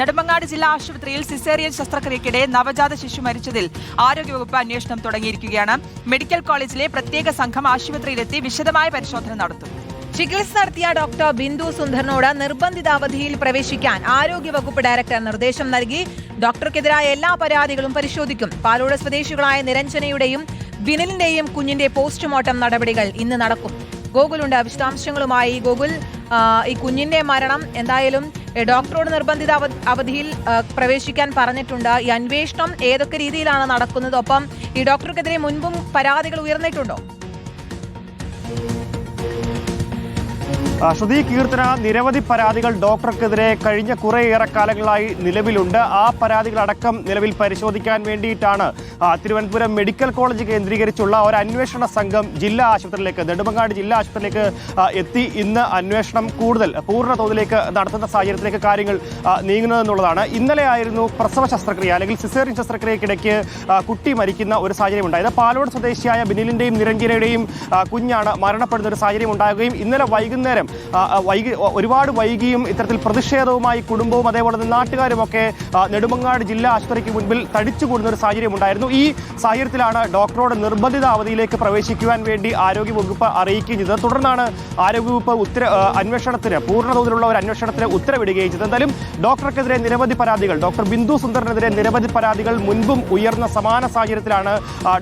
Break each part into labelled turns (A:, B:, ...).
A: നെടുമങ്ങാട് ജില്ലാ ആശുപത്രിയിൽ സിസേറിയൻ ശസ്ത്രക്രിയയ്ക്കിടെ നവജാത ശിശു മരിച്ചതിൽ ആരോഗ്യവകുപ്പ് അന്വേഷണം തുടങ്ങിയിരിക്കുകയാണ്. മെഡിക്കൽ കോളേജിലെ പ്രത്യേക സംഘം ആശുപത്രിയിലെത്തി വിശദമായ പരിശോധന നടത്തും.
B: ചികിത്സ നടത്തിയ ഡോക്ടർ ബിന്ദു സുന്ദറിനോട് നിർബന്ധിത അവധിയിൽ പ്രവേശിക്കാൻ ആരോഗ്യവകുപ്പ് ഡയറക്ടർ നിർദ്ദേശം നൽകി. ഡോക്ടർക്കെതിരായ എല്ലാ പരാതികളും പരിശോധിക്കും. പാലോട് സ്വദേശികളായ നിരഞ്ജനയുടെയും ബിനിലിന്റെയും കുഞ്ഞിന്റെ പോസ്റ്റ്മോർട്ടം നടപടികൾ ഇന്ന് നടക്കും. ഗോകുലുണ്ട് വിശദാംശങ്ങളുമായി. ഗോകുൽ, ഈ കുഞ്ഞിന്റെ മരണം എന്തായാലും ഡോക്ടറോട് നിർബന്ധിത അവധിയിൽ പ്രവേശിക്കാൻ പറഞ്ഞിട്ടുണ്ട്. ഈ അന്വേഷണം ഏതൊക്കെ രീതിയിലാണ് നടക്കുന്നത്? ഒപ്പം ഈ ഡോക്ടർക്കെതിരെ മുൻപും പരാതികൾ ഉയർന്നിട്ടുണ്ടോ?
C: ശ്രുതി, കീർത്തന, നിരവധി പരാതികൾ ഡോക്ടർക്കെതിരെ കഴിഞ്ഞ കുറേയേറെ കാലങ്ങളായി നിലവിലുണ്ട്. ആ പരാതികളടക്കം നിലവിൽ പരിശോധിക്കാൻ വേണ്ടിയിട്ടാണ് തിരുവനന്തപുരം മെഡിക്കൽ കോളേജ് കേന്ദ്രീകരിച്ചുള്ള ഒരു അന്വേഷണ സംഘം ജില്ലാ ആശുപത്രിയിലേക്ക്, നെടുമങ്ങാട് ജില്ലാ ആശുപത്രിയിലേക്ക് എത്തി ഇന്ന് അന്വേഷണം കൂടുതൽ പൂർണ്ണ തോതിലേക്ക് നടത്തുന്ന സാഹചര്യത്തിലേക്ക് കാര്യങ്ങൾ നീങ്ങുന്നതെന്നുള്ളതാണ്. ഇന്നലെ ആയിരുന്നു പ്രസവ ശസ്ത്രക്രിയ അല്ലെങ്കിൽ സിസേറിയൻ ശസ്ത്രക്രിയക്കിടയ്ക്ക് കുട്ടി മരിക്കുന്ന ഒരു സാഹചര്യം ഉണ്ടായത്. പാലോട് സ്വദേശിയായ ബിനിലിന്റെയും നിരഞ്ജനയുടെയും കുഞ്ഞാണ് മരണപ്പെടുന്ന ഒരു സാഹചര്യം ഉണ്ടാകുകയും ഇന്നലെ വൈകുന്നേരം ഒരുപാട് വൈകിയും ഇത്തരത്തിൽ പ്രതിഷേധവുമായി കുടുംബവും അതേപോലെ തന്നെ നാട്ടുകാരുമൊക്കെ നെടുമങ്ങാട് ജില്ലാ ആശുപത്രിക്ക് മുൻപിൽ തടിച്ചുകൂടുന്ന ഒരു സാഹചര്യം ഉണ്ടായിരുന്നു. ഈ സാഹചര്യത്തിലാണ് ഡോക്ടറോട് നിർബന്ധിത അവധിയിലേക്ക് പ്രവേശിക്കുവാൻ വേണ്ടി ആരോഗ്യവകുപ്പ് അറിയിക്കുകയും ചെയ്തത്. തുടർന്നാണ് ആരോഗ്യവകുപ്പ് അന്വേഷണത്തിന് പൂർണ്ണതോതിലുള്ള ഒരു അന്വേഷണത്തിന് ഉത്തരവിടുകയും ചെയ്തത്. എന്തായാലും ഡോക്ടർക്കെതിരെ നിരവധി പരാതികൾ, ഡോക്ടർ ബിന്ദു സുന്ദറിനെതിരെ നിരവധി പരാതികൾ മുൻപും ഉയർന്ന സമാന സാഹചര്യത്തിലാണ്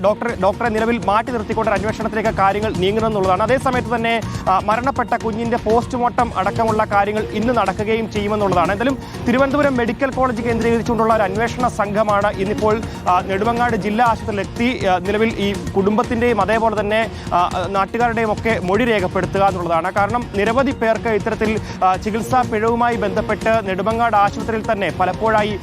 C: ഡോക്ടറെ നിലവിൽ മാറ്റി നിർത്തിക്കൊണ്ട് അന്വേഷണത്തിലേക്ക് കാര്യങ്ങൾ നീങ്ങുന്നതെന്നുള്ളതാണ്. അതേസമയത്ത് തന്നെ മരണപ്പെട്ട കുഞ്ഞിന്റെ പോസ്റ്റ്മോർട്ടം അടക്കമുള്ള കാര്യങ്ങൾ ഇന്ന് നടക്കുകയും ചെയ്യുമെന്നുള്ളതാണ്. എന്തായാലും തിരുവനന്തപുരം മെഡിക്കൽ കോളേജ് കേന്ദ്രീകരിച്ചുകൊണ്ടുള്ള ഒരു അന്വേഷണ സംഘമാണ് ഇന്നിപ്പോൾ നെടുമങ്ങാട് ജില്ലാ ആശുപത്രിയിലെത്തി നിലവിൽ ഈ കുടുംബത്തിന്റെയും അതേപോലെ തന്നെ നാട്ടുകാരുടെയും ഒക്കെ മൊഴി രേഖപ്പെടുത്തുക എന്നുള്ളതാണ്. കാരണം നിരവധി പേർക്ക് ഇത്തരത്തിൽ ചികിത്സാ പിഴവുമായി ബന്ധപ്പെട്ട് നെടുമങ്ങാട് ആശുപത്രിയിൽ തന്നെ പലപ്പോഴായി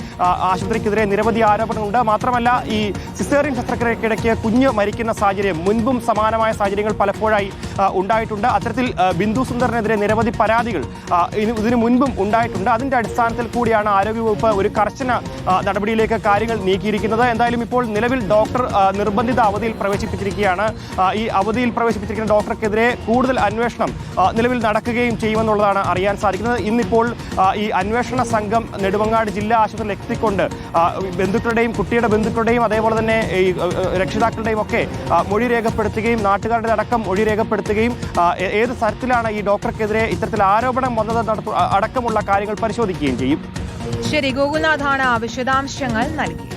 C: ആശുപത്രിക്കെതിരെ നിരവധി ആരോപണങ്ങളുണ്ട്. മാത്രമല്ല ഈ സിസേറിയൻ ശസ്ത്രക്രിയക്കിടയ്ക്ക് കുഞ്ഞ് മരിക്കുന്ന സാഹചര്യം മുൻപും സമാനമായ സാഹചര്യങ്ങൾ പലപ്പോഴായി ഉണ്ടായിട്ടുണ്ട്. അത്തരത്തിൽ ബിന്ദു സുന്ദറിനെതിരെ നിരവധി പരാതികൾ ഇതിനു മുൻപും ഉണ്ടായിട്ടുണ്ട്. അതിന്റെ അടിസ്ഥാനത്തിൽ കൂടിയാണ് ആരോഗ്യവകുപ്പ് ഒരു കർശന നടപടിയിലേക്ക് കാര്യങ്ങൾ നീക്കിയിരിക്കുന്നത്. എന്തായാലും ഇപ്പോൾ നിലവിൽ ഡോക്ടർ നിർബന്ധിത അവധിയിൽ പ്രവേശിപ്പിച്ചിരിക്കുകയാണ്. ഈ അവധിയിൽ പ്രവേശിപ്പിച്ചിരിക്കുന്ന ഡോക്ടർക്കെതിരെ കൂടുതൽ അന്വേഷണം നിലവിൽ നടക്കുകയും ചെയ്യുമെന്നുള്ളതാണ് അറിയാൻ സാധിക്കുന്നത്. ഇന്നിപ്പോൾ ഈ അന്വേഷണ സംഘം നെടുമങ്ങാട് ജില്ലാ ആശുപത്രിയിൽ എത്തിക്കൊണ്ട് ബന്ധുക്കളുടെയും കുട്ടിയുടെ ബന്ധുക്കളുടെയും അതേപോലെ തന്നെ ഈ രക്ഷിതാക്കളുടെയും ഒക്കെ മൊഴി രേഖപ്പെടുത്തുകയും നാട്ടുകാരുടെ അടക്കം മൊഴി രേഖപ്പെടുത്തുകയും ഏത് തരത്തിലാണ് ഈ ഡോക്ടർക്കെതിരെ ഇത്തരത്തിൽ ആരോപണം വന്നത് അടക്കമുള്ള കാര്യങ്ങൾ പരിശോധിക്കുകയും ചെയ്യും.
B: ശരി, ഗോകുൽനാഥാണ് വിശദാംശങ്ങൾ നൽകി.